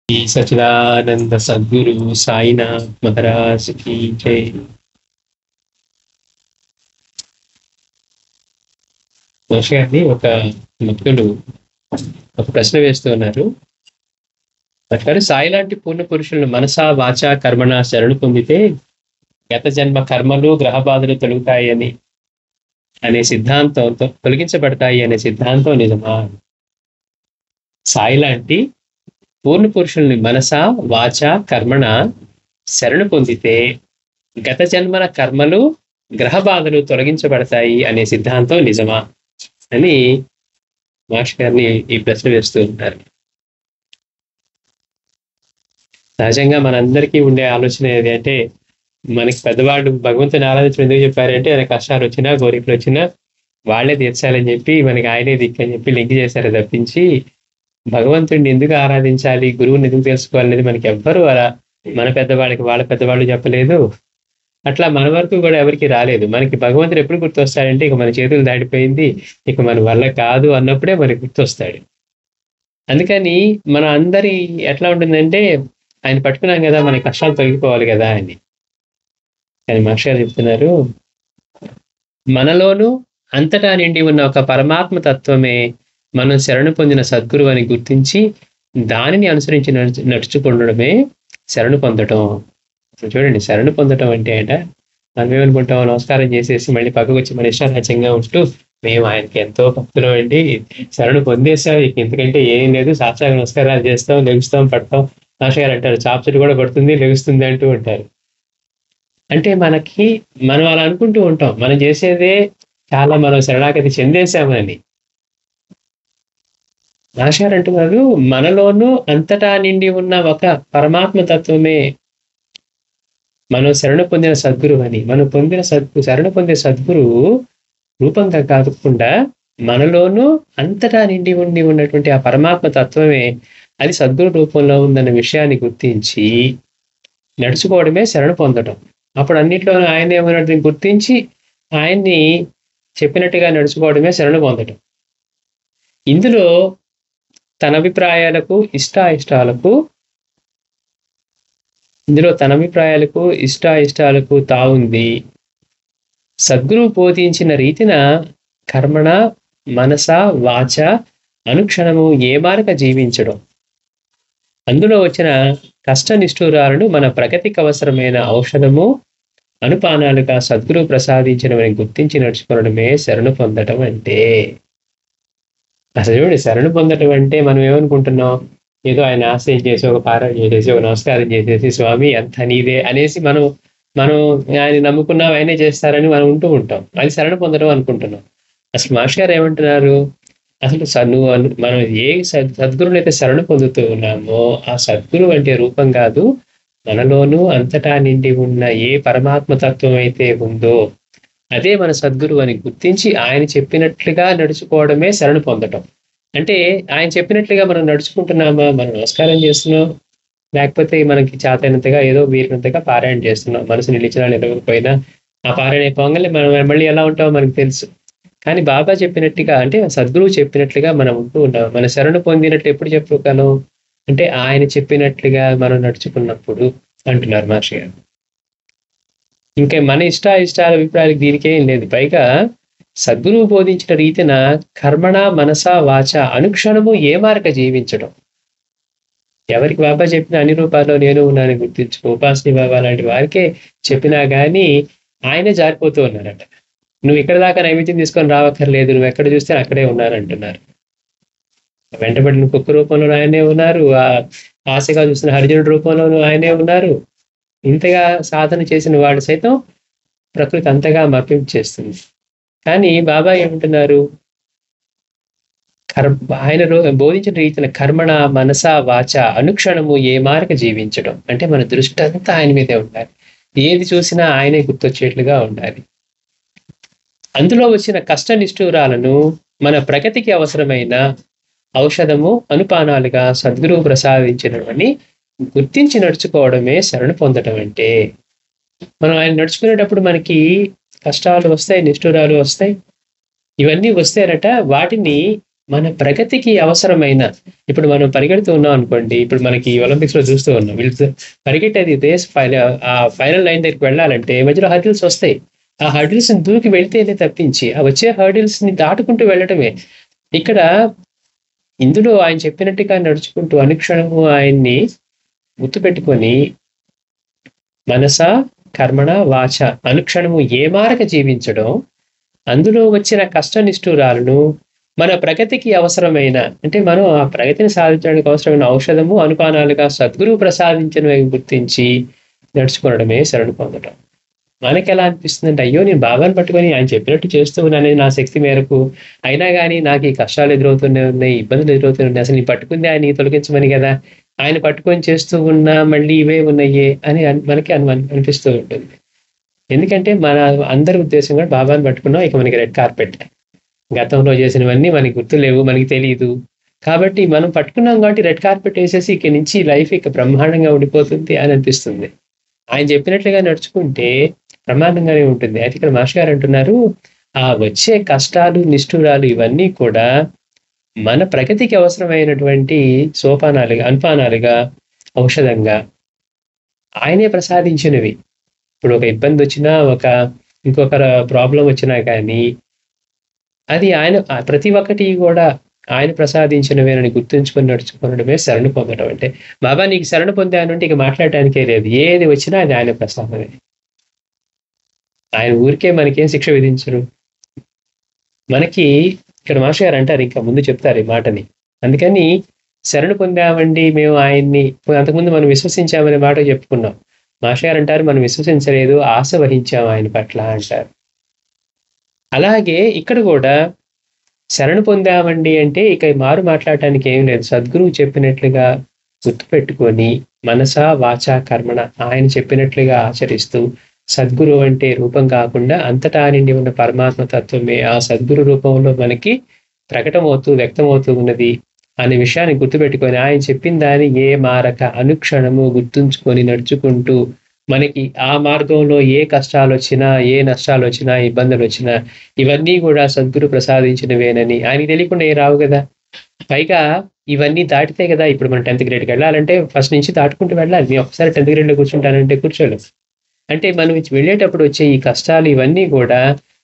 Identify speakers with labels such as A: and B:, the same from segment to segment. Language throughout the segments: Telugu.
A: ఈ సచిదానంద సద్గురు సాయినాథ్ మహారాజ్ కి జై. మహర్షి గారిని ఒక భక్తుడు ఒక ప్రశ్న వేస్తూ ఉన్నారు. అట్లాగే సాయి లాంటి పూర్ణ పురుషులను మనసా వాచా కర్మణ శరణు పొందితే గత జన్మ కర్మలు గ్రహ బాధలు తొలుగుతాయి అనే సిద్ధాంతంతో తొలగించబడతాయి అనే సిద్ధాంతం నిజమా? సాయి లాంటి పూర్ణ పురుషుల్ని మనసా వాచా కర్మణ శరణు పొందితే గత జన్మల కర్మలు గ్రహ బాధలు తొలగించబడతాయి అనే సిద్ధాంతం నిజమా అని మహర్షి గారిని ఈ ప్రశ్న వేస్తూ ఉంటారు. సహజంగా మనందరికీ ఉండే ఆలోచన ఏది అంటే, మనకి పెద్దవాళ్ళు భగవంతుని ఆరాధించడం ఎందుకు చెప్పారంటే, ఆయన కష్టాలు వచ్చినా కోరికలు వచ్చినా వాళ్లే తీర్చాలని చెప్పి మనకి ఆయనే దిక్కని చెప్పి లింక్ చేశారు తప్పించి, భగవంతుడిని ఎందుకు ఆరాధించాలి, గురువుని ఎందుకు తెలుసుకోవాలనేది మనకి ఎవ్వరు అలా మన పెద్దవాళ్ళకి వాళ్ళ పెద్దవాళ్ళు చెప్పలేదు. అట్లా మన వరకు కూడా ఎవరికి రాలేదు. మనకి భగవంతుడు ఎప్పుడు గుర్తొస్తాడంటే, ఇక మన చేతులు దాటిపోయింది, ఇక మన వల్ల కాదు అన్నప్పుడే మనకి గుర్తొస్తాడు. అందుకని మన అందరి ఎట్లా ఉంటుందంటే, ఆయన పట్టుకున్నాం కదా, మన కష్టాలు తొలగిపోవాలి కదా అని. కానీ మహర్షి గారు చెప్తున్నారు, మనలోనూ అంతటా నిండి ఉన్న ఒక పరమాత్మ తత్వమే మనం శరణు పొందిన సద్గురువు అని గుర్తించి దానిని అనుసరించి నడుచుకుండడమే శరణు పొందటం. చూడండి, శరణు పొందటం అంటే మనం ఏమనుకుంటాం, నమస్కారం చేసేసి మళ్ళీ పక్కకు వచ్చి మన ఇష్టారాజ్యంగా ఉంటూ మేము ఆయనకి ఎంతో భక్తులం అండి, శరణు పొందేసాం, ఇక ఎందుకంటే ఏం లేదు, సాక్షాత్ నమస్కారాలు చేస్తాం, లెగుస్తాం, పడతాం. మాస్టర్ గారు అంటారు, చాప్చుడు కూడా పడుతుంది లెగుస్తుంది అంటూ ఉంటారు. అంటే మనం అలా అనుకుంటూ ఉంటాం, మనం చేసేదే చాలా మనం శరణాగతి చెందేశామని. మాస్టర్ గారు అంటున్నారు, మనలోనూ అంతటా నిండి ఉన్న ఒక పరమాత్మ తత్వమే మనం శరణ పొందిన సద్గురు అని. మనం శరణ పొందే సద్గురువు రూపంగా కాకుండా మనలోనూ అంతటా నిండి ఉన్నటువంటి ఆ పరమాత్మ తత్వమే అది సద్గురు రూపంలో ఉందన్న విషయాన్ని గుర్తించి నడుచుకోవడమే శరణ పొందడం. అప్పుడు అన్నిట్లోనూ ఆయన ఏమన్నది గుర్తించి ఆయన్ని చెప్పినట్టుగా నడుచుకోవడమే శరణ పొందడం. ఇందులో తన అభిప్రాయాలకు ఇష్టాయిష్టాలకు తావుంది. సద్గురువు బోధించిన రీతిన కర్మణ మనస వాచ అనుక్షణము ఏ మార్గ జీవించడం, అందులో వచ్చిన కష్ట నిష్ఠూరాలను మన ప్రగతికి అవసరమైన ఔషధము అనుపానాలుగా సద్గురువు ప్రసాదించడమని గుర్తించి నడుచుకోవడమే శరణు పొందటం అంటే. అసలు చూడండి, శరణు పొందటం అంటే మనం ఏమనుకుంటున్నాం, ఏదో ఆయన ఆశ్రయం చేసి ఒక పారాయణ చేసేసి ఒక నమస్కారం చేసేసి స్వామి అంత నీదే అనేసి మనం ఆయన నమ్ముకున్నాం, ఆయనే చేస్తారని మనం ఉంటూ ఉంటాం. అది శరణు పొందడం అనుకుంటున్నాం. అసలు మాస్టర్ గారు ఏమంటున్నారు, అసలు మనం ఏ సద్గురుని అయితే శరణు పొందుతూ ఉన్నామో ఆ సద్గురు అంటే రూపం కాదు, మనలోనూ అంతటా నిండి ఉన్న ఏ పరమాత్మ తత్వం అయితే ఉందో అదే మన సద్గురు అని గుర్తించి ఆయన చెప్పినట్లుగా నడుచుకోవడమే శరణు పొందటం. అంటే ఆయన చెప్పినట్లుగా మనం నడుచుకుంటున్నామా, మనం నమస్కారం చేస్తున్నాం, లేకపోతే మనకి చేతైనంతగా ఏదో వీరినంతగా పారాయణ చేస్తున్నాం, మనసు నిలిచినా నిలవకపోయినా ఆ పారాయణ అయిపోగానే మనం మళ్ళీ ఎలా ఉంటామో మనకు తెలుసు. కానీ బాబా చెప్పినట్టుగా, అంటే సద్గురువు చెప్పినట్లుగా మనం ఉంటూ ఉన్నాం. మన శరణు పొందినట్లు ఎప్పుడు చెప్పుకోను అంటే ఆయన చెప్పినట్లుగా మనం నడుచుకున్నప్పుడు అంటున్నారు మహర్షి గారు. ఇంకా మన ఇష్టాల అభిప్రాయాలకు దీనికేం లేదు. పైగా సద్గురువు బోధించిన రీతిన కర్మణ మనస వాచ అనుక్షణము ఏ మార్గ జీవించడం. ఎవరికి బాబా చెప్పిన అన్ని రూపాల్లో నేను ఉన్నాను గుర్తించుకో, ఉపాసని బాబా లాంటి వారికే చెప్పినా గానీ ఆయనే జారిపోతూ ఉన్నారట. నువ్వు ఇక్కడ దాకా నైవేద్యం తీసుకొని రావక్కర్లేదు, నువ్వు ఎక్కడ చూస్తే అక్కడే ఉన్నారంటున్నారు. వెంటబడిన కుక్క రూపంలో ఆయనే ఉన్నారు, ఆశగా చూసిన హరిజనుడి రూపంలోనూ ఆయనే ఉన్నారు. ఇంతగా సాధన చేసిన వాడు సైతం ప్రకృతి అంతగా మప్పింపు చేస్తుంది. కానీ బాబా ఏమంటున్నారు, ఆయన బోధించిన రీతిన కర్మణ మనస వాచ అనుక్షణము ఏ మార్గ జీవించడం. అంటే మన దృష్టి అంతా ఆయన మీదే ఉండాలి, ఏది చూసినా ఆయనే గుర్తొచ్చేట్లుగా ఉండాలి. అందులో వచ్చిన కష్ట నిష్ఠూరాలను మన ప్రగతికి అవసరమైన ఔషధము అనుపానాలుగా సద్గురువు ప్రసాదించడమని గుర్తించి నడుచుకోవడమే శరణు పొందడం అంటే. మనం ఆయన నడుచుకునేటప్పుడు మనకి కష్టాలు వస్తాయి, నిష్ఠూరాలు వస్తాయి, ఇవన్నీ వస్తాయనట. వాటిని మన ప్రగతికి అవసరమైన, ఇప్పుడు మనం పరిగెడుతూ ఉన్నాం అనుకోండి, ఇప్పుడు మనకి ఒలింపిక్స్ లో చూస్తూ ఉన్నాం, వీళ్ళు పరిగెట్టేది ఆ ఫైనల్ లైన్ దగ్గరికి వెళ్ళాలంటే మధ్యలో హర్డిల్స్ వస్తాయి. ఆ హర్డిల్స్ ని దూకి వెళ్తేనే తప్పించి ఆ వచ్చే హర్డిల్స్ ని దాటుకుంటూ వెళ్ళటమే. ఇక్కడ ఇందులో ఆయన చెప్పినట్టుగా నడుచుకుంటూ అనుక్షణము ఆయన్ని గుర్తుపెట్టుకొని మనస కర్మణ వాచ అనుక్షణము ఏ మారక జీవించడం, అందులో వచ్చిన కష్ట నిష్ఠూరాలను మన ప్రగతికి అవసరమైన, అంటే మనం ఆ ప్రగతిని సాధించడానికి అవసరమైన ఔషధము అనుపానాలుగా సద్గురువు ప్రసాదించినవి గుర్తించి నడుచుకోవడమే శరణు పొందడం. మనకి ఎలా అనిపిస్తుందంటే, అయ్యో నేను బాబాని పట్టుకొని ఆయన చెప్పినట్టు చేస్తూ ఉన్నాను నా శక్తి మేరకు, అయినా కానీ నాకు ఈ కష్టాలు ఎదురవుతూనే ఉన్నాయి, ఇబ్బందులు ఎదురవుతూనే ఉన్నాయి, అసలు నీ పట్టుకుంది ఆయన తొలగించమని కదా, ఆయన పట్టుకొని చేస్తూ ఉన్నా మళ్ళీ ఇవే ఉన్నాయే అని మనకి అనిపిస్తూ ఉంటుంది. ఎందుకంటే మన అందరి ఉద్దేశం కూడా బాబాని పట్టుకున్నాం, ఇక మనకి రెడ్ కార్పెట్, గతంలో చేసినవన్నీ మనకి గుర్తులేవు, మనకి తెలియదు, కాబట్టి మనం పట్టుకున్నాం కాబట్టి రెడ్ కార్పెట్ వేసేసి ఇక నుంచి లైఫ్ ఇక బ్రహ్మాండంగా ఉండిపోతుంది అని అనిపిస్తుంది. ఆయన చెప్పినట్లుగా నడుచుకుంటే ప్రమాదంగానే ఉంటుంది. అయితే ఇక్కడ మాస్టర్ గారు అంటున్నారు, ఆ వచ్చే కష్టాలు నిష్ఠూరాలు ఇవన్నీ కూడా మన ప్రగతికి అవసరమైనటువంటి సోపానాలుగా, అనుపానాలుగా, ఔషధంగా ఆయనే ప్రసాదించినవి. ఇప్పుడు ఒక ఇబ్బంది వచ్చినా, ఇంకొక ప్రాబ్లం వచ్చినా కానీ అది ఆయన ప్రతి ఒక్కటి కూడా ఆయన ప్రసాదించినవేనని గుర్తుంచుకొని నడుచుకోవడమే శరణు పొందడం. అంటే బాబా నీకు శరణు పొందానంటే ఇక మాట్లాడటానికే లేదు, ఏది వచ్చినా అది ఆయన ప్రసాదమే. ఆయన ఊరికే మనకేం శిక్ష విధించరు. మనకి ఇక్కడ మాస్టర్ గారు అంటారు, ఇంకా ముందు చెప్తారు ఈ మాటని, అందుకని శరణు పొందామండి మేము ఆయన్ని, అంతకుముందు మనం విశ్వసించామనే మాట చెప్పుకున్నాం. మాస్టర్ గారు అంటారు మనం విశ్వసించలేదు, ఆశ వహించాము ఆయన పట్ల అంటారు. అలాగే ఇక్కడ కూడా శరణు పొందామండి అంటే ఇక మారు మాట్లాడటానికి ఏం లేదు, సద్గురువు చెప్పినట్లుగా గుర్తుపెట్టుకొని మనస వాచ కర్మణ ఆయన చెప్పినట్లుగా ఆచరిస్తూ, సద్గురు అంటే రూపం కాకుండా అంతటా నిండి ఉన్న పరమాత్మ తత్వమే ఆ సద్గురు రూపంలో మనకి ప్రకటమవుతూ వ్యక్తమవుతూ ఉన్నది అనే విషయాన్ని గుర్తుపెట్టుకొని ఆయన చెప్పిన దాన్ని ఏ మారక అనుక్షణము గుర్తుంచుకొని నడుచుకుంటూ, మనకి ఆ మార్గంలో ఏ కష్టాలు వచ్చినా, ఏ నష్టాలు వచ్చినా, ఇబ్బందులు వచ్చినా ఇవన్నీ కూడా సద్గురు ప్రసాదించినవేనని ఆయనకి తెలియకుండా ఏ రావు కదా. పైగా ఇవన్నీ దాటితే కదా ఇప్పుడు మనం 10th గ్రేడ్కి వెళ్ళాలంటే ఫస్ట్ నుంచి దాటుకుంటూ వెళ్ళాలి. మేము ఒకసారి 10th గ్రేడ్లో కూర్చుంటానంటే కూర్చోలేం. అంటే మనం వెళ్ళేటప్పుడు వచ్చే ఈ కష్టాలు ఇవన్నీ కూడా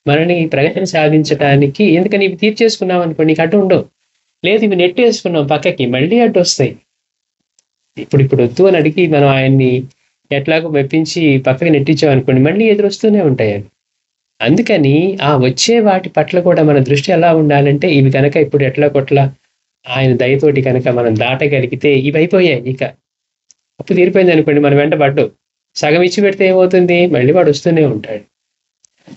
A: మనని ప్రగతిని సాధించడానికి, ఎందుకని ఇవి తీర్చేసుకున్నాం అనుకో నీకు అడ్డు ఉండవు. లేదు ఇవి నెట్టేసుకున్నాం పక్కకి, మళ్ళీ అడ్డు వస్తాయి. ఇప్పుడు వద్దు అని అడిగి మనం ఆయన్ని ఎట్లాగో మెప్పించి పక్కకి నెట్టించాం అనుకోండి, మళ్ళీ ఎదురొస్తూనే ఉంటాయి. అందుకని ఆ వచ్చే వాటి పట్ల కూడా మన దృష్టి ఎలా ఉండాలంటే, ఇవి కనుక ఇప్పుడు ఎట్లా కొట్లా ఆయన దయతోటి కనుక మనం దాటగలిగితే ఇవి అయిపోయాయి, ఇక అప్పు తీరిపోయింది అనుకోండి, మనం వెంట పడ్డు సగం ఇచ్చి పెడితే ఏమవుతుంది, మళ్ళీ వాడు వస్తూనే ఉంటాడు.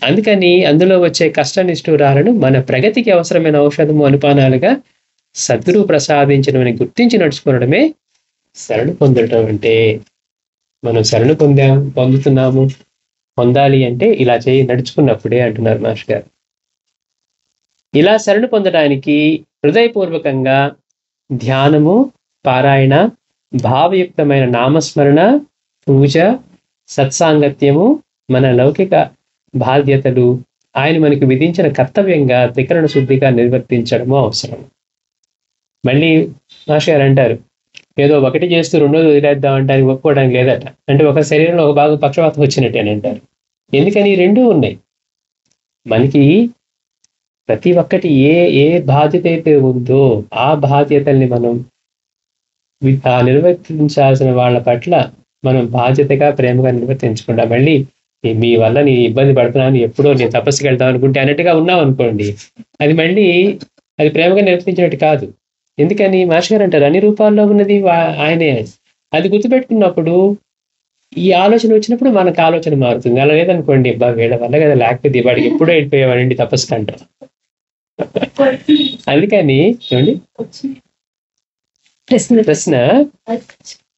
A: అందుకని అందులో వచ్చే కష్ట నిష్ఠూరాలను మన ప్రగతికి అవసరమైన ఔషధము అనుపానాలుగా సద్గురువు ప్రసాదించడమని గుర్తించి నడుచుకోవడమే శరణు పొందడం. అంటే మనం శరణు పొందుతున్నాము, పొందాలి అంటే ఇలా నడుచుకున్నప్పుడే అంటున్నారు మాస్టర్ గారు. ఇలా శరణు పొందడానికి హృదయపూర్వకంగా ధ్యానము, పారాయణ, భావయుక్తమైన నామస్మరణ, పూజ, సత్సాంగత్యము, మన లౌకిక బాధ్యతలు ఆయన మనకు విధించిన కర్తవ్యంగా త్రికరణ శుద్ధిగా నిర్వర్తించడము అవసరం. మళ్ళీ మాస్టర్ గారు అంటారు, ఏదో ఒకటి చేస్తూ రెండోది వదిలేద్దాం అంటే అది ఒప్పుకోవడానికి లేదట. అంటే ఒక శరీరంలో ఒక భాగం పక్షవాతం వచ్చినట్టు అని అంటారు. ఎందుకని రెండూ ఉన్నాయి. మనకి ప్రతి ఒక్కటి ఏ బాధ్యత అయితే ఉందో ఆ బాధ్యతల్ని మనం నిర్వర్తించాల్సిన వాళ్ళ పట్ల మనం బాధ్యతగా ప్రేమగా నిర్వర్తించకుండా, మళ్ళీ మీ వల్ల నీ ఇబ్బంది పడుతున్నాను, ఎప్పుడో నేను తపస్సుకి వెళ్తాం అనుకుంటే అన్నట్టుగా ఉన్నాం అనుకోండి, అది మళ్ళీ అది ప్రేమగా నిర్వర్తించినట్టు కాదు. ఎందుకని మాస్టర్ గారు అంటారు, అన్ని రూపాల్లో ఉన్నది ఆయనే. అది గుర్తుపెట్టుకున్నప్పుడు ఈ ఆలోచన వచ్చినప్పుడు మనకు ఆలోచన మారుతుంది. అలా లేదనుకోండి, వీళ్ళ వల్ల కదా, లేకపోతే వాడికి ఎప్పుడో వెళ్ళిపోయేవాడండి తపస్సు కంటాం. అందుకని చూడండి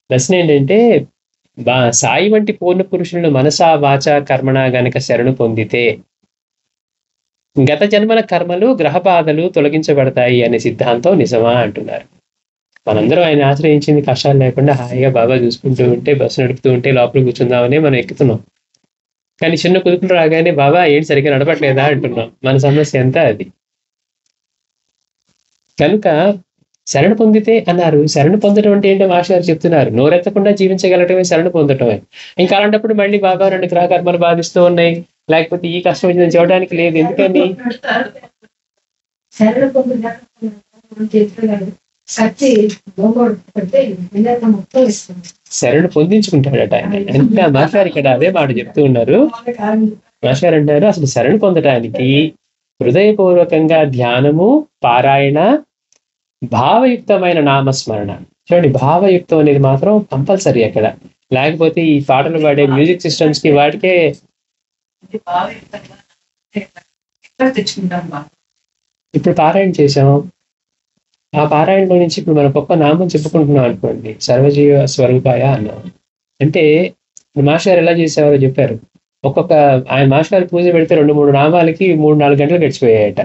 A: ప్రశ్న ఏంటంటే, సాయి వంటి పూర్ణ పురుషులను మనసా వాచ కర్మణ గనక శరణు పొందితే గత జన్మల కర్మలు గ్రహబాధలు తొలగించబడతాయి అనే సిద్ధాంతం నిజమా అంటున్నారు. మనందరం ఆయన ఆశ్రయించింది కష్టాలు లేకుండా హాయిగా బాబా చూసుకుంటూ ఉంటే, బస్సు నడుపుతూ ఉంటే లోపల కూర్చుందామని మనం ఎక్కుతున్నాం. కానీ చిన్న కుదుపులు రాగానే బాబా ఏంటి సరిగ్గా నడపట్లేదా అంటున్నాం. మన సమస్య ఎంత అది. కనుక శరణ పొందితే అన్నారు. శరణ పొందడం అంటే ఏంటో మాస్టర్ గారు చెప్తున్నారు. నోరెత్తకుండా జీవించగలటమే శరణ పొందటమే. ఇంకా అలాంటప్పుడు మళ్ళీ బాబా రెండు గ్రహ కర్మలు బాధిస్తూ ఉన్నాయి, లేకపోతే ఈ కష్టం వచ్చిందని చెప్పడానికి లేదు. ఎందుకని శరణు పొందించుకుంటాడట ఆయన. ఇంకా మాస్టర్ ఇక్కడ అదే మాట చెప్తూ ఉన్నారు. మాస్టర్ అంటారు అసలు శరణు పొందటానికి హృదయపూర్వకంగా ధ్యానము, పారాయణ, భావయుక్తమైన నామస్మరణ. చూడండి, భావయుక్తం అనేది మాత్రం కంపల్సరీ అక్కడ. లేకపోతే ఈ పాటలు పాడే మ్యూజిక్ సిస్టమ్స్ కి వాటికే ఇప్పుడు పారాయణ చేసాం. ఆ పారాయణలో నుంచి ఇప్పుడు మనం ఒక్క నామం చెప్పుకుంటున్నాం అనుకోండి, సర్వజీవ స్వరూపాయ అన్నాం. అంటే మాస్టర్ గారు ఎలా చేసేవారో చెప్పారు. ఒక్కొక్క ఆయన మాస్టర్ గారు పూజ పెడితే 2-3 నామాలకి 3-4 గంటలు గడిచిపోయాయట.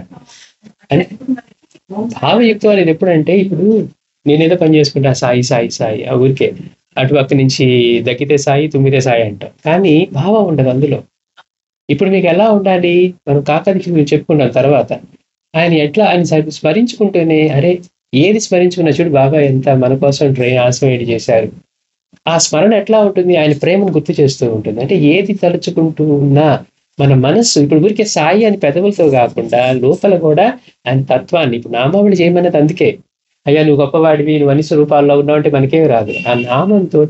A: అని భావయుక్తం అనేది ఎప్పుడంటే, ఇప్పుడు నేనేదో పని చేసుకుంటా, సాయి సాయి సాయి ఆ ఊరికే అటు పక్క నుంచి దక్కితే సాయి, తుమ్మితే సాయి అంటాం, కానీ భావం ఉండదు అందులో. ఇప్పుడు మీకు ఎలా ఉండాలి, మనం కాకదికి మేము చెప్పుకున్నాం తర్వాత, ఆయన ఎట్లా ఆయన స్మరించుకుంటూనే, అరే ఏది స్మరించుకున్నా చూడు బాబా ఎంత మన కోసం ట్రైన్ ఆశ్రమం చేశారు. ఆ స్మరణ ఎట్లా ఉంటుంది, ఆయన ప్రేమను గుర్తు చేస్తూ ఉంటుంది. అంటే ఏది తలుచుకుంటూ ఉన్నా మన మనస్సు ఇప్పుడు ఊరికే సాయి అని పెదవులతో కాకుండా లోపల కూడా ఆయన తత్వాన్ని, ఇప్పుడు నామావళి చేయమన్నది అందుకే. అయ్యా నువ్వు గొప్పవాడివి, నువ్వు అన్ని స్వరూపాల్లో ఉన్నావు అంటే మనకేం రాదు. ఆ నామంతో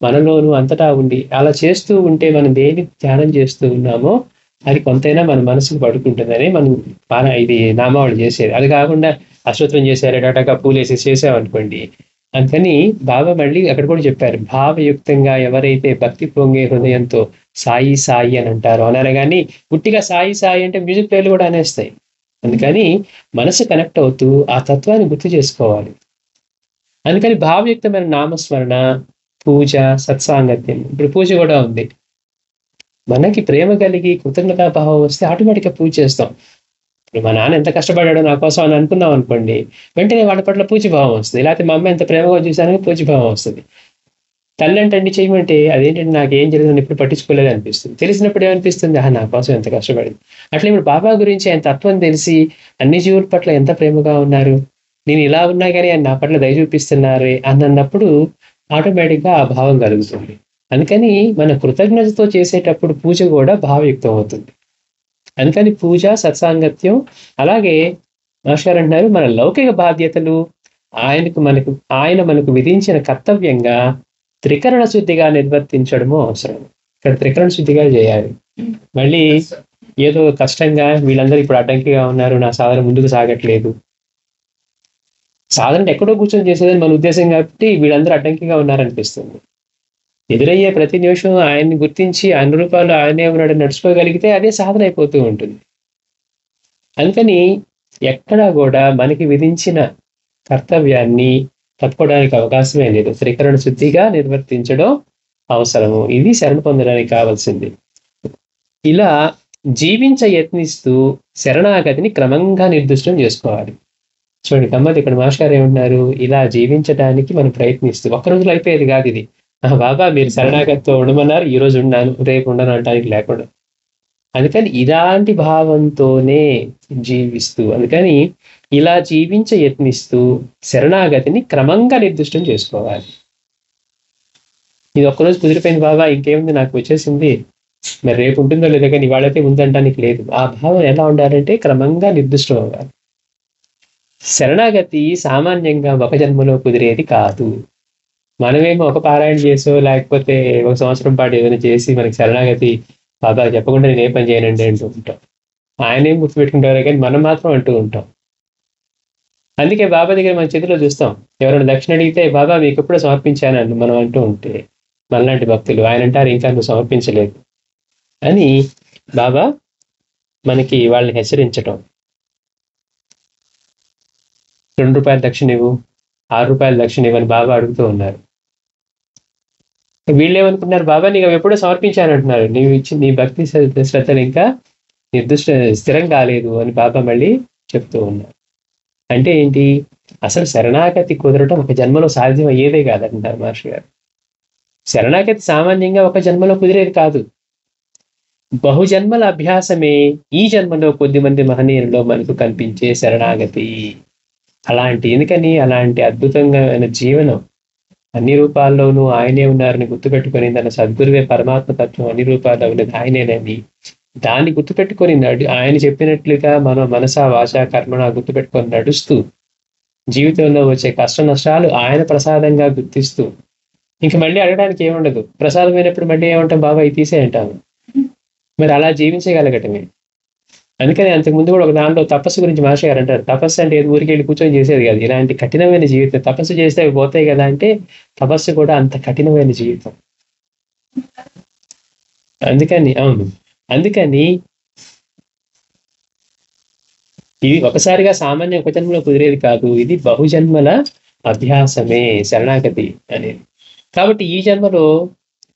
A: మనలోను అంతటా ఉండి అలా చేస్తూ ఉంటే మనం దేని ధ్యానం చేస్తూ ఉన్నామో అది కొంతైనా మన మనసుకు పడుకుంటుందని మనం ఇది నామావళి చేసేది. అది కాకుండా అశ్వత్వం చేశారు, డటాగా పూలేసి చేసామనుకోండి. అందుకని బాబా మళ్ళీ అక్కడ కూడా చెప్పారు, భావయుక్తంగా ఎవరైతే భక్తి పొంగే హృదయంతో సాయి సాయి అని అంటారు అన్నారు. కానీ పుట్టిగా సాయి సాయి అంటే మ్యూజిక్ ప్లేయర్లు కూడా అనేస్తాయి. అందుకని మనసు కనెక్ట్ అవుతూ ఆ తత్వాన్ని గుర్తు చేసుకోవాలి. అందుకని భావయుక్తమైన నామస్మరణ, పూజ, సత్సాంగత్యం. ఇప్పుడు పూజ కూడా ఉంది. మనకి ప్రేమ కలిగి కృతజ్ఞతాభావం వస్తే ఆటోమేటిక్గా పూజ చేస్తాం. ఇప్పుడు మా నాన్న ఎంత కష్టపడ్డాడో నా కోసం అని అనుకున్నాం అనుకోండి, వెంటనే వాళ్ళ పట్ల పూజ్యభావం వస్తుంది. లేకపోతే మా అమ్మ ఎంత ప్రేమగా చూసానో పూజ్యభావం వస్తుంది. తల్లి అంటే చేయమంటే అదేంటంటే నాకు ఏం జరిగిందని ఇప్పుడు పట్టించుకోలేదు అనిపిస్తుంది. తెలిసినప్పుడు ఏమనిపిస్తుంది, నా కోసం ఎంత కష్టపడింది. అట్లా ఇప్పుడు బాబా గురించి ఆయన తత్వం తెలిసి అన్ని జీవుల పట్ల ఎంత ప్రేమగా ఉన్నారు, నేను ఇలా ఉన్నా కానీ ఆయన నా పట్ల దయ చూపిస్తున్నారే అన్నప్పుడు ఆటోమేటిక్గా ఆ భావం కలుగుతుంది. అందుకని మన కృతజ్ఞతతో చేసేటప్పుడు పూజ కూడా భావయుక్తం అవుతుంది. అందుకని పూజ, సత్సాంగత్యం, అలాగే మాస్టర్ అంటున్నారు మన లౌకిక బాధ్యతలు ఆయన మనకు విధించిన కర్తవ్యంగా త్రికరణ శుద్ధిగా నిర్వర్తించడము అవసరం. ఇక్కడ త్రికరణ శుద్ధిగా చేయాలి. మళ్ళీ ఏదో కష్టంగా వీళ్ళందరూ ఇప్పుడు అడ్డంకిగా ఉన్నారు, నా సాధన ముందుకు సాగట్లేదు, సాధన ఎక్కడో కూర్చొని చేసేదని మన ఉద్దేశం కాబట్టి వీళ్ళందరూ అడ్డంకిగా ఉన్నారనిపిస్తుంది. ఎదురయ్యే ప్రతి నిమిషం ఆయన్ని గుర్తించి ఆయన రూపాల్లో ఆయనే ఉన్నాడు నడుచుకోగలిగితే అదే సాధన అయిపోతూ ఉంటుంది. అందుకని ఎక్కడా కూడా మనకి విధించిన కర్తవ్యాన్ని తప్పుకోవడానికి అవకాశమే లేదు. త్రికరణ శుద్ధిగా నిర్వర్తించడం అవసరము. ఇది శరణ పొందడానికి కావాల్సింది. ఇలా యత్నిస్తూ శరణాగతిని క్రమంగా నిర్దిష్టం చేసుకోవాలి. చూడండి గమ్మత్, ఇక్కడ మాస్టర్ ఏమంటున్నారు, ఇలా జీవించడానికి మనం ప్రయత్నిస్తూ ఒక్క రోజులో అయిపోయేది కాదు ఇది. బాబా మీరు శరణాగతితో ఉండమన్నారు, ఈ రోజు ఉన్నాను, రేపు ఉండను అనడానికి లేకుండా. అందుకని ఇలాంటి భావంతోనే జీవిస్తూ, అందుకని ఇలా యత్నిస్తూ శరణాగతిని క్రమంగా నిర్దిష్టం చేసుకోవాలి. ఇది ఒక్కరోజు కుదిరిపోయింది బాబా, ఇంకేముంది నాకు వచ్చేసింది, మరి రేపు ఉంటుందో లేదో కానీ ఇవాళైతే ఉందంటానికి లేదు. ఆ భావం ఎలా ఉండాలంటే క్రమంగా నిర్దిష్టం అవ్వాలి. శరణాగతి సామాన్యంగా ఒక జన్మలో కుదిరేది కాదు. మనమేమో ఒక పారాయణ చేసో లేకపోతే ఒక సంవత్సరం పాటు ఏదైనా చేసి మనకి శరణాగతి బాబా చెప్పకుండా నేను ఏ పని చేయనండి అంటూ ఉంటాం. ఆయనేం గుర్తుపెట్టుకుంటారో కానీ మనం మాత్రం అంటూ ఉంటాం. అందుకే బాబా దగ్గర మన చేతిలో చూస్తాం, ఎవరైనా దక్షిణ అడిగితే బాబా మీకు ఎప్పుడో సమర్పించానని మనం అంటూ ఉంటే మనలాంటి భక్తులు ఆయన అంటారు ఇంకా నువ్వు సమర్పించలేదు అని బాబా మనకి వాళ్ళని హెచ్చరించటం. 2 రూపాయల దక్షిణ ఇవ్వు, 6 రూపాయల దక్షిణ ఇవ్వని బాబా అడుగుతూ ఉన్నారు. వీళ్ళేమనుకుంటున్నారు, బాబా నీకు ఎప్పుడో సమర్పించానంటున్నారు, నీవు ఇచ్చి నీ భక్తి శ్రద్ధలు ఇంకా స్థిరం కాలేదు అని బాబా మళ్ళీ చెప్తూ ఉన్నారు. అంటే ఏంటి, అసలు శరణాగతి కుదరటం ఒక జన్మలో సాధ్యం అయ్యేదే కాదంటున్నారు మహర్షి గారు. శరణాగతి సామాన్యంగా ఒక జన్మలో కుదిరేది కాదు. బహుజన్మల అభ్యాసమే ఈ జన్మలో కొద్దిమంది మహనీయులలో మనకు కనిపించే శరణాగతి. ఎందుకని అలాంటి అద్భుతమైన జీవనం, అన్ని రూపాల్లోనూ ఆయనే ఉన్నారని గుర్తుపెట్టుకొని, తన సద్గురువే పరమాత్మ తత్వం అన్ని రూపాల్లో ఉన్నది ఆయనేనని దాన్ని గుర్తుపెట్టుకొని ఆయన చెప్పినట్లుగా మనం మనస వాచ కర్మణ గుర్తుపెట్టుకొని నడుస్తూ జీవితంలో వచ్చే కష్ట నష్టాలు ఆయన ప్రసాదంగా గుర్తిస్తూ ఇంక మళ్ళీ అడగడానికి ఏముండదు. ప్రసాదమైనప్పుడు మళ్ళీ ఏమంటాం, బాబా ఇది తీసే అంటాము. మరి అలా జీవించగలగటమే. అందుకని అంతకుముందు కూడా ఒక దాంట్లో తపస్సు గురించి మాస్టర్ గారు అంటారు, తపస్సు అంటే ఏదో ఊరికి వెళ్ళి కూర్చొని చేసేది కాదు, ఇలాంటి కఠినమైన జీవితం. తపస్సు చేస్తే అవి పోతాయి కదా అంటే, తపస్సు కూడా అంత కఠినమైన జీవితం. అందుకని ఇది ఒకసారిగా సామాన్య ఒక జన్మలో కుదిరేది కాదు, ఇది బహుజన్మల అభ్యాసమే శరణాగతి అనేది. కాబట్టి ఈ జన్మలో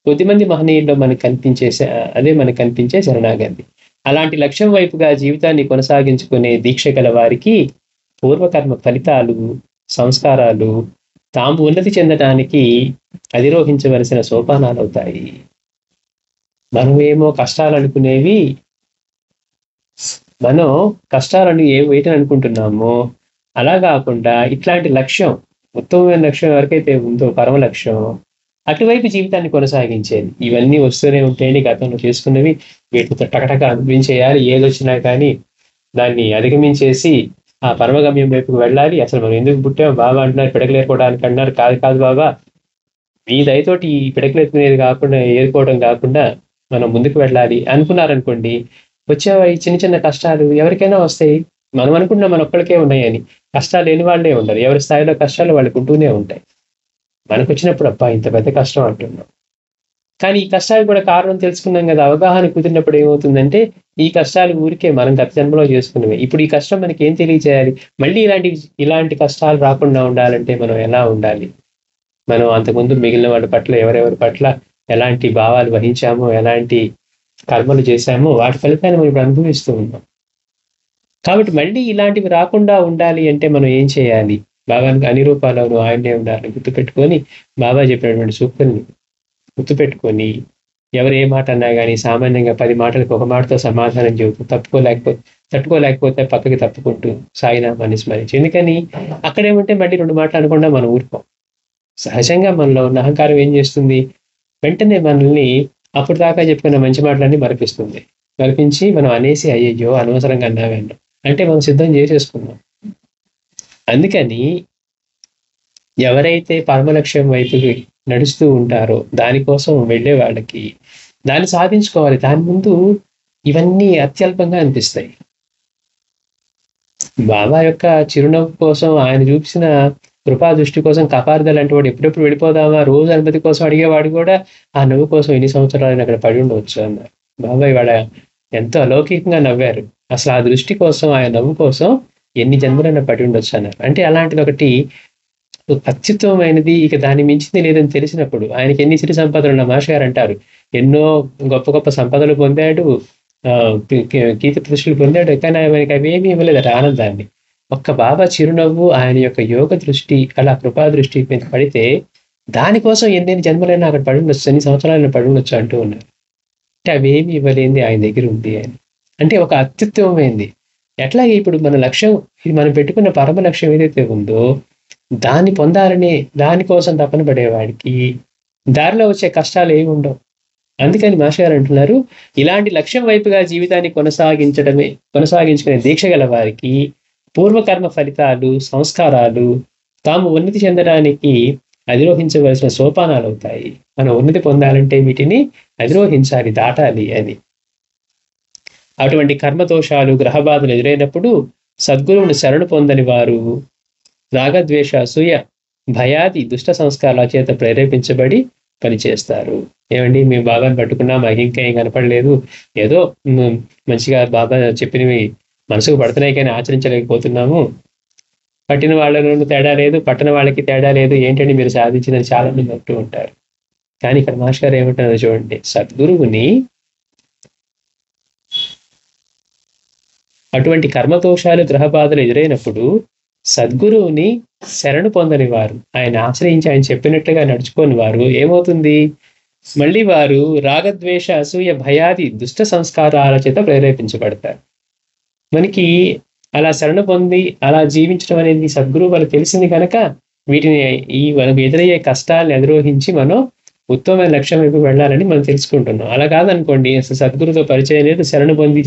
A: కొద్దిమంది మహనీయుల్లో మనకు కనిపించే శరణాగతి. అలాంటి లక్ష్యం వైపుగా జీవితాన్ని కొనసాగించుకునే దీక్ష గల వారికి పూర్వకర్మ ఫలితాలు, సంస్కారాలు తాము ఉన్నతి చెందడానికి అధిరోహించవలసిన సోపానాలు అవుతాయి. మనమేమో కష్టాలనుకునేవి, మనం కష్టాలను వేయటం అనుకుంటున్నామో అలా కాకుండా ఇట్లాంటి లక్ష్యం, ఉత్తమమైన లక్ష్యం ఎవరికైతే ఉందో పరమ లక్ష్యం, అటువైపు జీవితాన్ని కొనసాగించేది. ఇవన్నీ వస్తూనే ఉంటాయండి, గతంలో చేసుకున్నవి. వీటితో టకటక అనుభవించేయాలి, ఏదొచ్చినా కానీ దాన్ని అధిగమించేసి ఆ పరమగమ్యం వైపుకు వెళ్ళాలి. అసలు మనం ఎందుకు పుట్టాం, బాబా అంటున్నారు పిడకలు ఏరుకోవడానికి అన్నారు. కాదు బాబా, మీ దయతోటి ఈ పిడకలు ఎత్తుకునేది కాకుండా, ఏరుకోవడం కాకుండా మనం ముందుకు వెళ్ళాలి అనుకున్నారనుకోండి, వచ్చేవా ఈ చిన్న చిన్న కష్టాలు ఎవరికైనా వస్తాయి. మనం అనుకుంటున్నాం మన ఒక్కడికే ఉన్నాయని. కష్టాలు లేని వాళ్ళే ఉండరు, ఎవరి స్థాయిలో కష్టాలు వాళ్ళకు ఉంటూనే ఉంటాయి. మనకు వచ్చినప్పుడు అబ్బా ఇంత పెద్ద కష్టం అంటున్నాం. కానీ ఈ కష్టాలు కూడా కారణం తెలుసుకున్నాం కదా, అవగాహన కుదిరినప్పుడు ఏమవుతుందంటే, ఈ కష్టాలు ఊరికే మనం గత జన్మలో చేసుకున్నవి. ఇప్పుడు ఈ కష్టం మనకి ఏం తెలియజేయాలి, మళ్ళీ ఇలాంటి కష్టాలు రాకుండా ఉండాలంటే మనం ఎలా ఉండాలి, మనం అంతకుముందు మిగిలిన వాళ్ళ పట్ల ఎవరెవరి పట్ల ఎలాంటి భావాలు వహించామో, ఎలాంటి కర్మలు చేశామో వాటి ఫలితాన్ని మనం ఇప్పుడు అనుభవిస్తూ ఉన్నాం. కాబట్టి మళ్ళీ ఇలాంటివి రాకుండా ఉండాలి అంటే మనం ఏం చేయాలి, బాబానికి అన్ని రూపాలను ఆయనే ఉండాలని గుర్తుపెట్టుకొని, బాబా చెప్పినటువంటి సూక్తుల్ని గుర్తుపెట్టుకొని, ఎవరు ఏ మాట అన్నా కానీ సామాన్యంగా 10 మాటలకు ఒక మాటతో సమాధానం చెబుతూ తట్టుకోలేకపోతే పక్కకి తప్పుకుంటూ సాయినామాన్ని స్మరించి. ఎందుకని అక్కడేమంటే మళ్ళీ 2 మాటలు అనకుండా మనం ఊరుకోం. సహజంగా మనలో ఉన్న అహంకారం ఏం చేస్తుంది, వెంటనే మనల్ని అప్పుడు దాకా చెప్పుకున్న మంచి మాటలన్నీ మరిపించి మనం అనేసి అయ్యయ్యో అనవసరంగా అన్నావేంటో అంటే మనం సిద్ధం చేసేసుకున్నాం. అందుకని ఎవరైతే పరమలక్ష్యం వైపుకి నడుస్తూ ఉంటారో, దానికోసం వెళ్ళే వాళ్ళకి దాన్ని సాధించుకోవాలి. దాని ముందు ఇవన్నీ అత్యల్పంగా అనిపిస్తాయి. బాబా యొక్క చిరునవ్వు కోసం, ఆయన చూపించిన కృపా దృష్టి కోసం కపార్దలు అంటే వాడు ఎప్పుడెప్పుడు వెళ్ళిపోదామా రోజు అనుమతి కోసం అడిగేవాడు కూడా ఆ నవ్వు కోసం ఎన్ని సంవత్సరాలు అక్కడ పడి ఉండవచ్చు అన్నారు. బాబాయ్ వాడ ఎంతో అలౌకికంగా నవ్వారు. అసలు ఆ దృష్టి కోసం, ఆ నవ్వు కోసం ఎన్ని జన్మలైనా పడి ఉండొచ్చు అన్నారు. అంటే అలాంటిది ఒకటి అత్యుత్తమైనది, ఇక దాన్ని మించింది లేదని తెలిసినప్పుడు, ఆయనకి ఎన్ని సిరి సంపదలు ఉన్న మాష గారు అంటారు, ఎన్నో గొప్ప గొప్ప సంపదలు పొందాడు, కీర్తి ప్రతిష్టలు పొందాడు, కానీ ఆయనకి అవేమీ ఇవ్వలేదట ఆనందాన్ని. ఒక్క బాబా చిరునవ్వు, ఆయన యొక్క యోగ దృష్టి, అలా కృపా దృష్టి మీద పడితే దానికోసం ఎన్ని జన్మలైనా అక్కడ పడి ఉండొచ్చు, ఎన్ని సంవత్సరాలైనా పడి ఉండొచ్చు అంటూ ఉన్నారు. అంటే అవేమి ఇవ్వలేంది ఆయన దగ్గర ఉంది అని. అంటే ఒక అత్యుత్తమమైంది. ఎట్లాగే ఇప్పుడు మన లక్ష్యం, ఇది మనం పెట్టుకున్న పరమ లక్ష్యం ఏదైతే ఉందో దాన్ని పొందాలనే దానికోసం తపన పడేవాడికి దారిలో వచ్చే కష్టాలు ఏమి ఉండవు. అందుకని మాస్టర్ గారు అంటున్నారు, ఇలాంటి లక్ష్యం వైపుగా జీవితాన్ని కొనసాగించుకునే దీక్ష గల వారికి పూర్వకర్మ ఫలితాలు, సంస్కారాలు తాము ఉన్నతి చెందడానికి అధిరోహించవలసిన సోపానాలు అవుతాయి. మనం ఉన్నతి పొందాలంటే వీటిని అధిరోహించాలి, దాటాలి అని. అటువంటి కర్మదోషాలు, గ్రహబాధలు ఎదురైనప్పుడు సద్గురువుని శరణు పొందని వారు రాగద్వేష, అసూయ, భయాది దుష్ట సంస్కారాల చేత ప్రేరేపించబడి పనిచేస్తారు. ఏమండి మేము బాబాని పట్టుకున్నా, మాకు ఇంకా ఏం కనపడలేదు, ఏదో మంచిగా బాబా చెప్పినవి మనసుకు పడుతున్నాయి కానీ ఆచరించలేకపోతున్నాము, పట్టిన వాళ్ళను తేడా లేదు, పట్టణ వాళ్ళకి తేడా లేదు, ఏంటంటే మీరు సాధించిందని చాలా మంది అంటూ ఉంటారు. కానీ ఇక్కడ మాస్టర్ గారు ఏమంటున్నారో చూడండి, సద్గురువుని అటువంటి కర్మదోషాలు, గ్రహబాధలు ఎదురైనప్పుడు సద్గురువుని శరణు పొందని వారు, ఆయన ఆశ్రయించి ఆయన చెప్పినట్లుగా నడుచుకోని వారు ఏమవుతుంది, మళ్ళీ వారు రాగద్వేష, అసూయ, భయాది దుష్ట సంస్కారాల చేత ప్రేరేపించబడతారు. మనకి అలా శరణ పొంది అలా జీవించడం అనేది సద్గురువు వాళ్ళకి తెలిసింది కనుక వీటిని ఈ మనకు ఎదురయ్యే కష్టాలను అధిరోహించి మనం ఉత్తమమైన లక్ష్యం వైపు వెళ్ళాలని మనం తెలుసుకుంటున్నాం. అలా కాదనుకోండి, అసలు సద్గురుతో పరిచయం లేదు, శరణ పొంది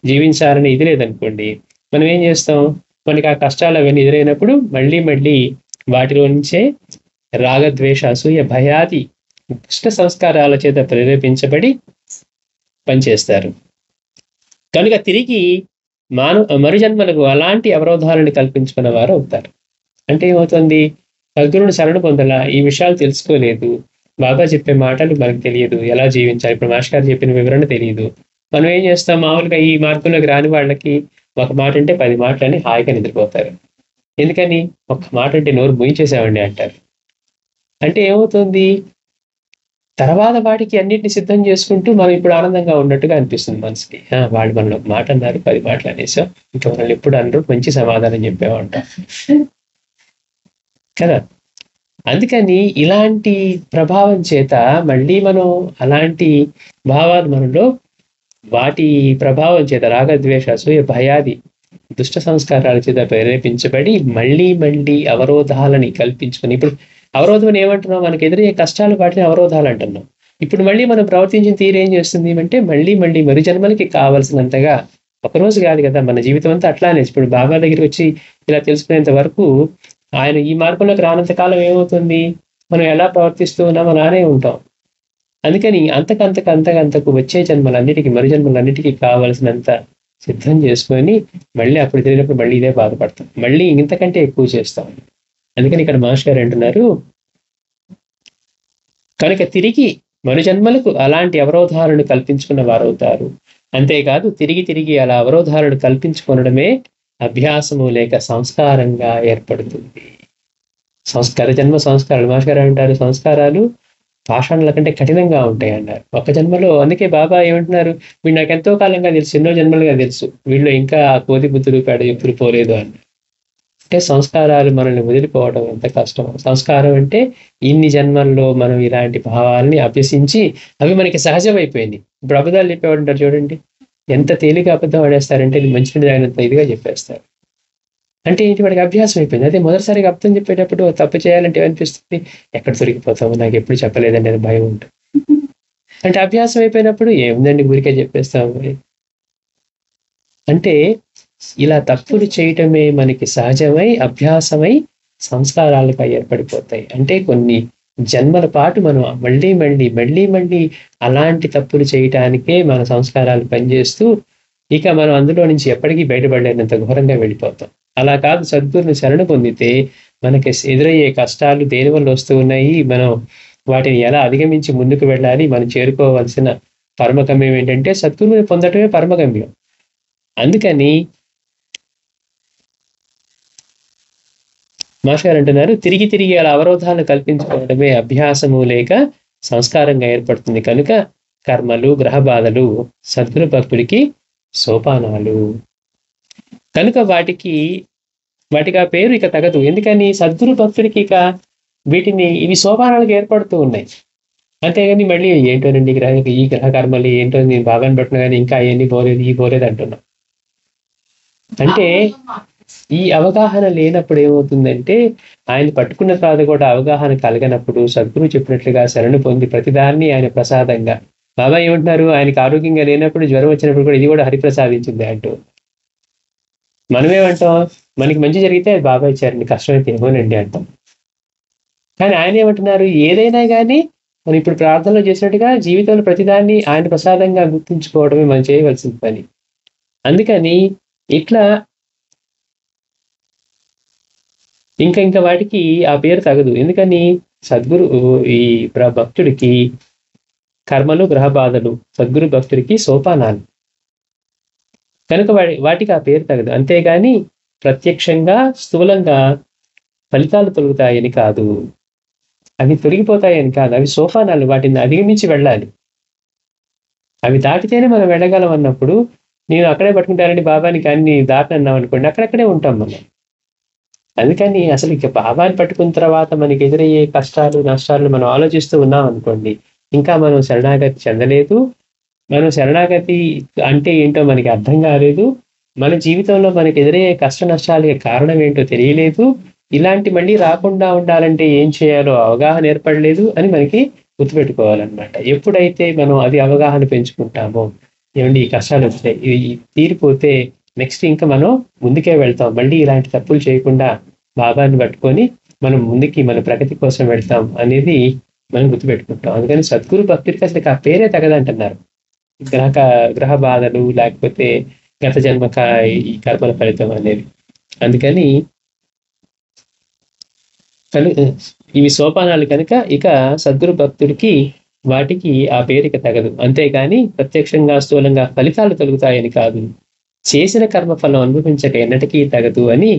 A: జీవించాలని ఇది లేదనుకోండి, మనం ఏం చేస్తాం, మనకి ఆ కష్టాలు అవన్నీ ఎదురైనప్పుడు మళ్ళీ మళ్ళీ వాటిలో నుంచే రాగద్వేష అసూయ భయాది దుష్ట సంస్కారాల చేత ప్రేరేపించబడి పనిచేస్తారు. కనుక తిరిగి మరుజన్మలకు అలాంటి అవరోధాలను కల్పించుకున్న వారు అవుతారు. అంటే ఏమవుతుంది, సద్గురుని శరణు పొందలా, ఈ విషయాలు తెలుసుకోలేదు, బాబా చెప్పే మాటలు మనకు తెలియదు, ఎలా జీవించాలి, ఇప్పుడు మాస్టర్ గారు చెప్పిన వివరణ తెలియదు. మనం ఏం చేస్తాం, మామూలుగా ఈ మార్గంలోకి రాని వాళ్ళకి ఒక మాట అంటే 10 మాటలని హాయిగా నిద్రపోతారు. ఎందుకని, ఒక్క మాట అంటే నోరు ముయించేసామండి అంటారు. అంటే ఏమవుతుంది, తర్వాత వాటికి అన్నిటిని సిద్ధం చేసుకుంటూ మనం ఇప్పుడు ఆనందంగా ఉన్నట్టుగా అనిపిస్తుంది మనసుకి. వాళ్ళు మనల్ని ఒక మాట అన్నారు, 10 మాటలు అనేసాం, ఇంకా మనల్ని ఎప్పుడు అనరు, మంచి సమాధానం చెప్పామంటాం కదా. అందుకని ఇలాంటి ప్రభావం చేత మళ్ళీ మనం అలాంటి భావాలు మనలో వాటి ప్రభావం చేత రాగద్వేష అసూయ భయాది దుష్ట సంస్కారాల చేత ప్రేరేపించబడి మళ్ళీ మళ్ళీ అవరోధాలని కల్పించుకొని, ఇప్పుడు అవరోధం ఏమంటున్నాం, మనకి ఎదురయ్యే కష్టాలు వాటిని అవరోధాలు అంటున్నాం. ఇప్పుడు మళ్ళీ మనం ప్రవర్తించిన తీరు ఏం చేస్తుంది అంటే మళ్ళీ మళ్ళీ మరు జన్మలకి కావాల్సినంతగా, ఒకరోజు కాదు కదా, మన జీవితం అంతా అట్లానే. ఇప్పుడు బాబా దగ్గరికి వచ్చి ఇలా తెలుసుకునేంత వరకు, ఆయన ఈ మార్గంలోకి రానంత కాలం ఏమవుతుంది, మనం ఎలా ప్రవర్తిస్తూ ఉన్నాం అలానే ఉంటాం. అందుకని అంతకంతకు వచ్చే జన్మలన్నిటికీ, మరు జన్మలన్నిటికీ కావాల్సినంత సిద్ధం చేసుకొని మళ్ళీ అప్పుడు తిరిగినప్పుడు మళ్ళీ ఇదే బాధపడతాం, మళ్ళీ ఇంతకంటే ఎక్కువ చేస్తాం. అందుకని ఇక్కడ మాస్టర్ గారు అంటున్నారు, కనుక తిరిగి మరు జన్మలకు అలాంటి అవరోధాలను కల్పించుకున్న వారవుతారు. అంతేకాదు తిరిగి తిరిగి అలా అవరోధాలను కల్పించుకొనడమే అభ్యాసము లేక సంస్కారంగా ఏర్పడుతుంది. జన్మ సంస్కారాలు, మాస్టర్ గారు అంటారు, సంస్కారాలు పాషాణుల కంటే కఠినంగా ఉంటాయి అన్నారు. ఒక జన్మలో, అందుకే బాబా ఏమంటున్నారు, వీడు నాకు ఎంతో కాలంగా తెలుసు, ఎన్నో జన్మలుగా తెలుసు, వీళ్ళు ఇంకా కోతి బుద్ధులు పేడ ఎప్పుడు పోలేదు అన్నారు. అంటే సంస్కారాలు మనల్ని వదిలిపోవడం ఎంత కష్టం. సంస్కారం అంటే ఇన్ని జన్మల్లో మనం ఇలాంటి భావాల్ని అభ్యసించి అవి మనకి సహజమైపోయింది. ఇప్పుడు అబద్ధాలు చెప్పేవాడు చూడండి, ఎంత తేలిక అబద్ధం ఆడేస్తారంటే ఇది మంచినీళ్ళు తాగినంత ఇదిగా చెప్పేస్తారు. అంటే ఏంటి, వాడికి అభ్యాసం అయిపోయింది. అదే మొదటిసారిగా అబద్ధం చెప్పేటప్పుడు తప్పు చేయాలంటే ఏమనిపిస్తుంది, ఎక్కడ దొరికిపోతాము, నాకు ఎప్పుడు చెప్పలేదండి అని భయం ఉంటుంది. అంటే అభ్యాసం అయిపోయినప్పుడు ఏముందండి ఊరికే చెప్పేస్తాము. అంటే ఇలా తప్పులు చేయటమే మనకి సహజమై అభ్యాసమై సంస్కారాలుగా ఏర్పడిపోతాయి. అంటే కొన్ని జన్మల పాటు మనం మళ్ళీ అలాంటి తప్పులు చేయటానికే మన సంస్కారాలు పనిచేస్తూ ఇక మనం అందులో నుంచి ఎప్పటికీ బయటపడలేనంత ఘోరంగా వెళ్ళిపోతాం. అలా కాదు, సద్గురుని శరణ పొందితే మనకి ఎదురయ్యే కష్టాలు దేనివల్ల వస్తూ ఉన్నాయి, మనం వాటిని ఎలా అధిగమించి ముందుకు వెళ్ళాలి, మనం చేరుకోవాల్సిన పరమగమ్యం ఏంటంటే సద్గురుని పొందటమే పరమగమ్యం. అందుకని మాస్టర్ గారు అంటున్నారు, తిరిగి తిరిగి అలా అవరోధాలను కల్పించుకోవడమే అభ్యాసము లేక సంస్కారంగా ఏర్పడుతుంది. కనుక కర్మలు గ్రహ బాధలు సద్గురు భక్తుడికి సోపానాలు. కనుక వాటికి ఆ పేరు ఇక తగదు. ఎందుకని, సద్గురు భక్తుడికి ఇక ఇవి సోపానాలకు ఏర్పడుతూ ఉన్నాయి. అంతేగాని మళ్ళీ ఏంటోనండి ఈ గ్రహ కర్మలు ఏంటో, నేను బాగానే పడుతున్నా కానీ ఇంకా అవన్నీ పోలేదు అంటున్నాం. అంటే ఈ అవగాహన లేనప్పుడు ఏమవుతుందంటే, ఆయన పట్టుకున్న తర్వాత కూడా అవగాహన కలగనప్పుడు సద్గురు చెప్పినట్లుగా శరణు పొంది ప్రతిదాన్ని ఆయన ప్రసాదంగా, బాబా ఏమంటున్నారు, ఆయనకి ఆరోగ్యంగా లేనప్పుడు జ్వరం వచ్చినప్పుడు కూడా ఇది కూడా హరిప్రసాదించింది అంటూ. మనమేమంటాం, మనకి మంచి జరిగితే అది బాబా ఇచ్చారండి, కష్టమైతే ఏమోనండి అంటాం. కానీ ఆయన ఏమంటున్నారు, ఏదైనా కానీ మనం ఇప్పుడు ప్రార్థనలో చేసినట్టుగా జీవితంలో ప్రతిదాన్ని ఆయన ప్రసాదంగా గుర్తుంచుకోవడమే మనం చేయవలసిన పని. అందుకని ఇట్లా ఇంకా వాటికి ఆ పేరు తగదు. ఎందుకని, సద్గురు ఈ భక్తుడికి కర్మలు గ్రహ బాధలు, సద్గురు భక్తుడికి సోపానాలు కనుక వాటికి ఆ పేరు తగదు. అంతేగాని ప్రత్యక్షంగా స్థూలంగా ఫలితాలు తొలుగుతాయని కాదు, అవి తొలగిపోతాయని కాదు, అవి సోపానాలు, వాటిని అధిగమించి వెళ్ళాలి. అవి దాటితేనే మనం వెళ్ళగలం అన్నప్పుడు, నేను అక్కడే పట్టుకుంటానండి బాబాని కానీ నేను దాటనన్నాం అనుకోండి, అక్కడక్కడే ఉంటాం మనం. అందుకని అసలు ఇక బాబాని పట్టుకున్న తర్వాత మనకి ఎదురయ్యే కష్టాలు నష్టాలు మనం ఆలోచిస్తూ ఉన్నాం అనుకోండి, ఇంకా మనం శరణాగతి చెందలేదు. మనం శరణాగతి అంటే ఏంటో మనకి అర్థం కాలేదు. మన జీవితంలో మనకు ఎదురయ్యే కష్ట నష్టాలకి కారణం ఏంటో తెలియలేదు. ఇలాంటి మళ్ళీ రాకుండా ఉండాలంటే ఏం చేయాలో అవగాహన ఏర్పడలేదు అని మనకి గుర్తుపెట్టుకోవాలన్నమాట. ఎప్పుడైతే మనం అది అవగాహన పెంచుకుంటామో, ఏవండి ఈ కష్టాలొచ్చాయి, ఇవి తీరిపోతే నెక్స్ట్ ఇంకా మనం ముందుకే వెళ్తాం. మళ్ళీ ఇలాంటి తప్పులు చేయకుండా బాబాని పట్టుకొని మనం ముందుకి మన ప్రగతి కోసం వెళ్తాం అనేది మనం గుర్తుపెట్టుకుంటాం. అందుకని సద్గురు భక్తుడికి అసలు ఆ పేరే తగదంటున్నారు. గ్రహ బాధలు లేకపోతే గత జన్మ ఈ కర్మల ఫలితం అనేది. అందుకని ఇవి సోపానాలు కనుక ఇక సద్గురు భక్తుడికి వాటికి ఆ పేరిక తగదు. అంతేగాని ప్రత్యక్షంగా స్థూలంగా ఫలితాలు తొలుగుతాయని కాదు. చేసిన కర్మఫలం అనుభవించక ఎన్నటికీ తగదు అని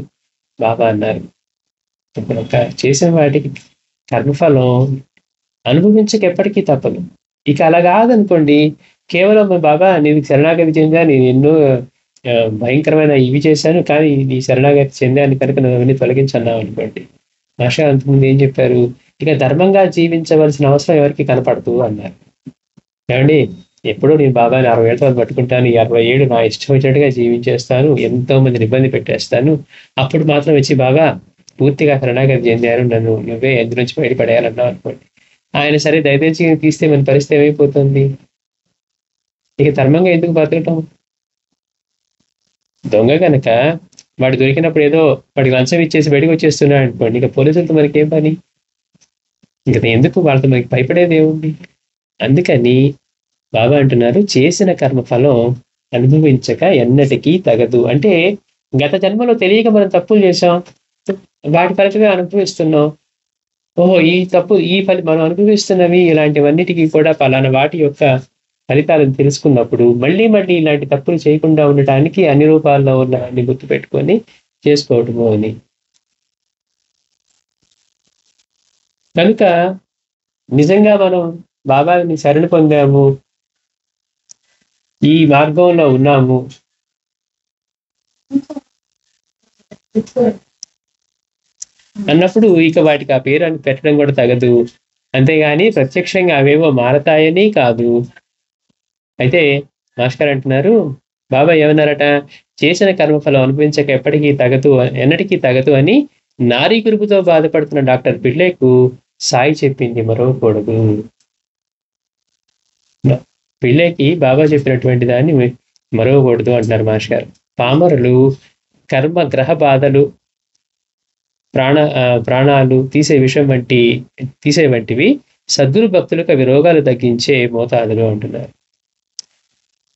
A: బాబా అన్నారు. ఇప్పుడు చేసిన వాటికి కర్మఫలం అనుభవించక ఎప్పటికీ తప్పదు. ఇక అలా కాదనుకోండి, కేవలం బాబా నీకు శరణాగతి చెందా, నేను ఎన్నో భయంకరమైన ఇవి చేశాను, కానీ నీ శరణాగతి చెందాను కనుక నన్ను తొలగించన్నావు అనుకోండి. మాస్టర్ అంతకుముందు ఏం చెప్పారు, ఇక ధర్మంగా జీవించవలసిన అవసరం ఎవరికి కనపడదు అన్నారు. ఏమండి, ఎప్పుడూ నేను బాబాని 60 ఏళ్ళ తర్వాత పట్టుకుంటాను, ఈ 60 ఏళ్ళు నా ఇష్టం వచ్చినట్టుగా జీవించేస్తాను, ఎంతో మందిని ఇబ్బంది పెట్టేస్తాను, అప్పుడు మాత్రం వచ్చి బాబా పూర్తిగా శరణాగతి చెందారు, నన్ను నువ్వే ఎందు నుంచి బయటపడేయాలన్నావు అనుకోండి. ఆయన సరే దయచేసి తీస్తే మన పరిస్థితి ఏమైపోతుంది? ఇక ధర్మంగా ఎందుకు బతకటం? దొంగ కనుక వాడు దొరికినప్పుడు ఏదో వాడికి లంచం ఇచ్చేసి బయటకు వచ్చేస్తున్నాడు అనుకోండి, ఇక పోలీసులతో మనకి ఏం పని? ఇక ఎందుకు వాళ్ళతో మనకి భయపడేది ఏముంది? అందుకని బాబా అంటున్నారు, చేసిన కర్మ ఫలం అనుభవించక ఎన్నటికీ తగదు. అంటే గత జన్మలో తెలియక మనం తప్పులు చేసాం, వాటి ఫలితమే అనుభవిస్తున్నాం. ఓహో, ఈ తప్పు మనం అనుభవిస్తున్నవి ఇలాంటివన్నిటికీ కూడా పలానా వాటి యొక్క ఫలితాలను తెలుసుకున్నప్పుడు మళ్ళీ ఇలాంటి తప్పులు చేయకుండా ఉండటానికి అన్ని రూపాల్లో ఉన్నవాడిని గుర్తుపెట్టుకొని చేసుకోవటము అని. కనుక నిజంగా మనం బాబాని శరణు పొందాము, ఈ మార్గంలో ఉన్నాము అన్నప్పుడు ఇక వాటికి ఆ పేరు అని పెట్టడం కూడా తగదు. అంతేగాని ప్రత్యక్షంగా అవేవో మారతాయని కాదు. అయితే మాస్టర్ అంటున్నారు, బాబా ఏమన్నారట, చేసిన కర్మఫలం అనుభవించక ఎన్నటికీ తగదు అని నారీ గురుపుతో బాధపడుతున్న డాక్టర్ పిళ్ళేకు సాయి చెప్పింది మరవకూడదు. పిళ్ళేకి బాబా చెప్పినటువంటి దాన్ని మరవకూడదు అంటున్నారు మాస్టర్. పామరులు కర్మ గ్రహ బాధలు ప్రాణాలు తీసే వంటివి సద్గురు భక్తులకు అవి రోగాలు తగ్గించే మోతాదులు అంటున్నారు.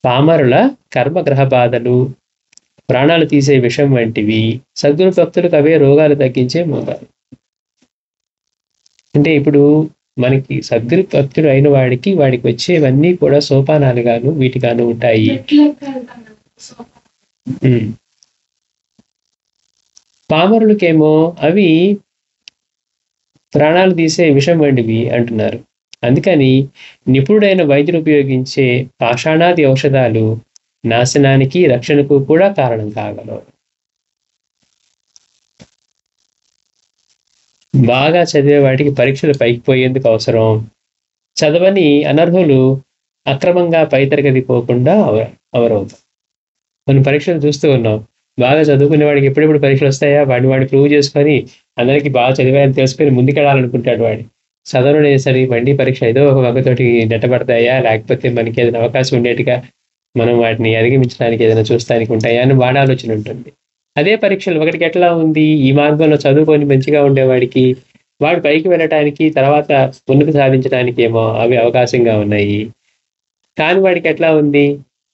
A: పామరుల కర్మ గ్రహ బాధలు ప్రాణాలు తీసే విషం వంటివి సద్గురు భక్తులకు అవే రోగాలు తగ్గించే మోతాదు. అంటే ఇప్పుడు మనకి సద్గురు భక్తుడు అయిన వాడికి వచ్చేవన్నీ కూడా సోపానాలు గాను వీటిగాను ఉంటాయి. పామరులకేమో అవి ప్రాణాలు తీసే విషం వంటివి అంటున్నారు. అందుకని నిపుణుడైన వైద్యులు ఉపయోగించే పాషాణాది ఔషధాలు నాశనానికి రక్షణకు కూడా కారణం కాగలవు. బాగా చదివే వాటికి పరీక్షలు పైకి పోయేందుకు అవసరం. చదవని అనర్హులు అక్రమంగా పై తరగతి పోకుండా అవరవుతాం. మనం పరీక్షలు చూస్తూ ఉన్నాం. బాగా చదువుకునే వాడికి ఎప్పుడెప్పుడు పరీక్షలు వస్తాయా, వాడిని ప్రూవ్ చేసుకొని అందరికీ బాగా చదివాయని తెలుసుకొని ముందుకెళ్ళాలనుకుంటాడు. వాడు చదవడం సరే బండి పరీక్ష ఏదో ఒక వగ్గతోటి నెట్టబడతాయా, లేకపోతే మనకి ఏదైనా అవకాశం ఉండేట్టుగా మనం వాటిని అధిగమించడానికి ఏదైనా చూస్తానికి ఉంటాయా అని వాడి ఆలోచన ఉంటుంది. అదే పరీక్షలు ఒకటికి ఎట్లా ఉంది, ఈ మార్గంలో చదువుకొని మంచిగా ఉండేవాడికి వాడు పైకి వెళ్ళటానికి తర్వాత ముందుకు సాధించడానికి ఏమో అవి అవకాశంగా ఉన్నాయి. కాని వాడికి ఎట్లా ఉంది,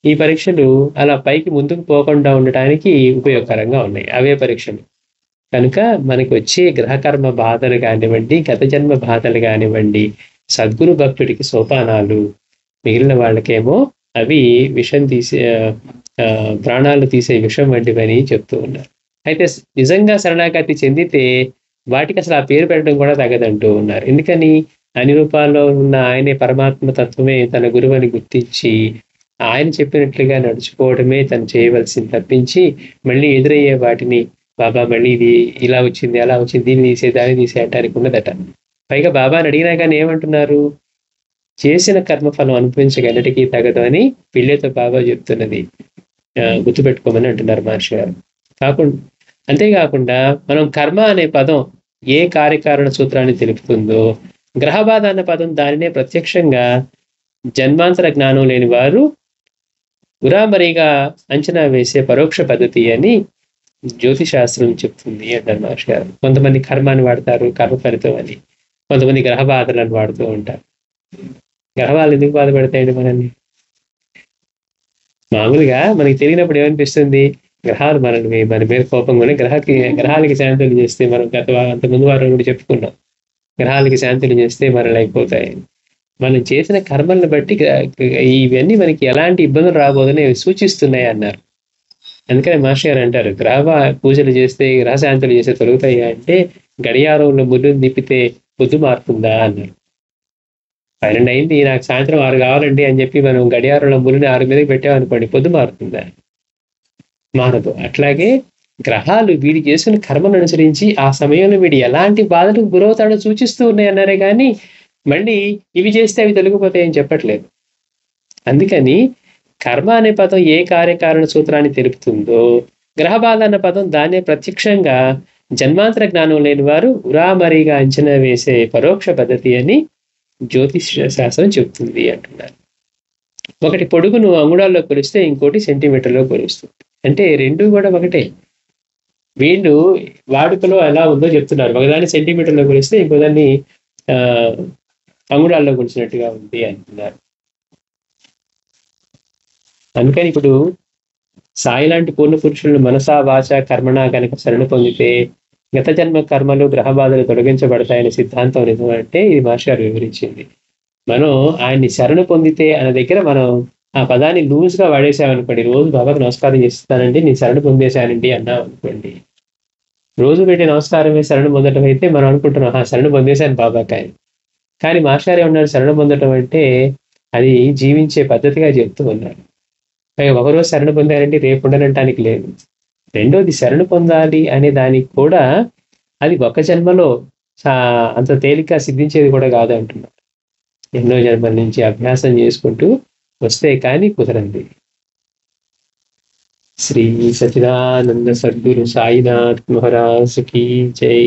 A: ఈ పరీక్షలు అలా పైకి ముందుకు పోకుండా ఉండటానికి ఉపయోగకరంగా ఉన్నాయి అవే పరీక్షలు. కనుక మనకి వచ్చే గ్రహకర్మ బాధలు కానివ్వండి, గత జన్మ బాధలు కానివ్వండి, సద్గురు భక్తుడికి సోపానాలు, మిగిలిన వాళ్ళకేమో అవి ప్రాణాలు తీసే విషం వంటివని చెప్తూ ఉన్నారు. అయితే నిజంగా శరణాగతి చెందితే వాటికి అసలు ఆ పేరు పెట్టడం కూడా తగదంటూ ఉన్నారు. ఎందుకని, అన్ని రూపాల్లో ఉన్న ఆయనే పరమాత్మ తత్వమే తన గురువని గుర్తించి ఆయన చెప్పినట్లుగా నడుచుకోవడమే తను చేయవలసింది తప్పించి మళ్ళీ ఎదురయ్యే వాటిని బాబా మళ్ళీ ఇది ఇలా వచ్చింది అలా వచ్చింది దీన్ని తీసే దాన్ని తీసే అంటానికి ఉన్నదట. పైగా బాబాని అడిగినా కానీ ఏమంటున్నారు, చేసిన కర్మఫలం అనుభవించగలటికి తగదు అని పిల్లతో బాబా చెప్తున్నది. గుర్తుపెట్టుకోమని అంటున్నారు మహర్షి గారు. కాకుండా అంతేకాకుండా మనం కర్మ అనే పదం ఏ కార్యకారణ సూత్రాన్ని తెలుపుతుందో, గ్రహబాధ అన్న పదం దానినే ప్రత్యక్షంగా జన్మాంతర జ్ఞానం లేని వారు ఉరామరిగా అంచనా వేసే పరోక్ష పద్ధతి అని జ్యోతిశాస్త్రం చెప్తుంది అంటారు మహర్షి గారు. కొంతమంది కర్మాన్ని వాడతారు, కర్మ ఫలితం అని. కొంతమంది గ్రహ బాధలను వాడుతూ ఉంటారు. గ్రహాలు ఎందుకు బాధ పెడతాయండి మనల్ని? మామూలుగా మనకి తెలియనప్పుడు ఏమనిపిస్తుంది? గ్రహాలు మనల్ని మన మీద కోపంగానే గ్రహాలకి శాంతులు చేస్తే మనం అంత ముందు వారం కూడా చెప్పుకున్నాం. గ్రహాలకి శాంతులు చేస్తే మనల్ని అయిపోతాయి. మనం చేసిన కర్మలను బట్టి ఇవన్నీ మనకి ఎలాంటి ఇబ్బందులు రాబోదని సూచిస్తున్నాయి అన్నారు. అందుకని మాస్టర్ గారు అంటారు, గ్రహ పూజలు చేస్తే, గ్రహశాంతులు చేస్తే తొలుగుతాయి అంటే గడియారంలో ముళ్ళు నిప్పితే పొద్దు మారుతుందా అన్నారు. 12 అయింది, నాకు సాయంత్రం 6 కావాలండి అని చెప్పి మనం గడియారంలో ముళ్ళని 6 మీదకి పెట్టామనుకోండి, పొద్దు మారుతుందా? మారదు. అట్లాగే గ్రహాలు వీడి చేసిన కర్మను అనుసరించి ఆ సమయంలో వీడు ఎలాంటి బాధలకు గురవుతాడో సూచిస్తూ ఉన్నాయి అన్నారే కానీ మళ్ళీ ఇవి చేస్తే అవి తొలగిపోతాయని చెప్పట్లేదు. అందుకని కర్మ అనే పదం ఏ కార్యకారణ సూత్రాన్ని తెలుపుతుందో, గ్రహబాధ అన్న పదం దాన్నే ప్రత్యక్షంగా జన్మాంతర జ్ఞానం లేని వారు ఉరామరిగా అంచనా వేసే పరోక్ష పద్ధతి అని జ్యోతిష శాస్త్రం చెప్తుంది అంటున్నారు. ఒకటి పొడుగును అంగుళాల్లో కొలిస్తే ఇంకోటి సెంటీమీటర్లో కొలుస్తుంది. అంటే రెండు కూడా ఒకటే. వీళ్ళు వాడుకలో ఎలా ఉందో చెప్తున్నారు. ఒకదాన్ని సెంటీమీటర్లో కొలిస్తే ఇంకోదాన్ని అంగుళాల్లో కొలిచినట్టుగా ఉంది అంటున్నారు. అందుకని ఇప్పుడు సాయి లాంటి పూర్ణ పురుషులను మనసా వాచ కర్మణ కనుక శరణ పొందితే గత జన్మ కర్మలు గ్రహబాధలు తొలగించబడతాయనే సిద్ధాంతం నిజమంటే ఇది మహర్షి గారు వివరించింది. మనం ఆయన్ని శరణు పొందితే అనే దగ్గర మనం ఆ పదాన్ని లూజ్ గా వాడేసామనుకోండి. రోజు బాబాకి నమస్కారం చేస్తానండి, నేను శరణు పొందేశానండి అన్నాం అనుకోండి. రోజు పెట్టి నమస్కారమే శరణు పొందటం అయితే మనం అనుకుంటున్నాం, శరణు పొందేశాను బాబాకి ఆయన. కానీ మహర్షి గారు ఏమన్నారు? శరణు పొందటం అంటే అది జీవించే పద్ధతిగా చెప్తూ ఉన్నారు. ఒకరోజు శరణు పొందారంటే రేపు ఉండనంటానికి లేదు. రెండోది శరణు పొందాలి అనే దానికి కూడా అది ఒక జన్మలో అంత తేలిక సిద్ధించేది కూడా కాదు అంటున్నారు. ఎన్నో జన్మల నుంచి అభ్యాసం చేసుకుంటూ వస్తే కానీ కుదరంది. శ్రీ సచిదానంద సద్గురు సాయినాథ్ మహారాజ్ కీ జై.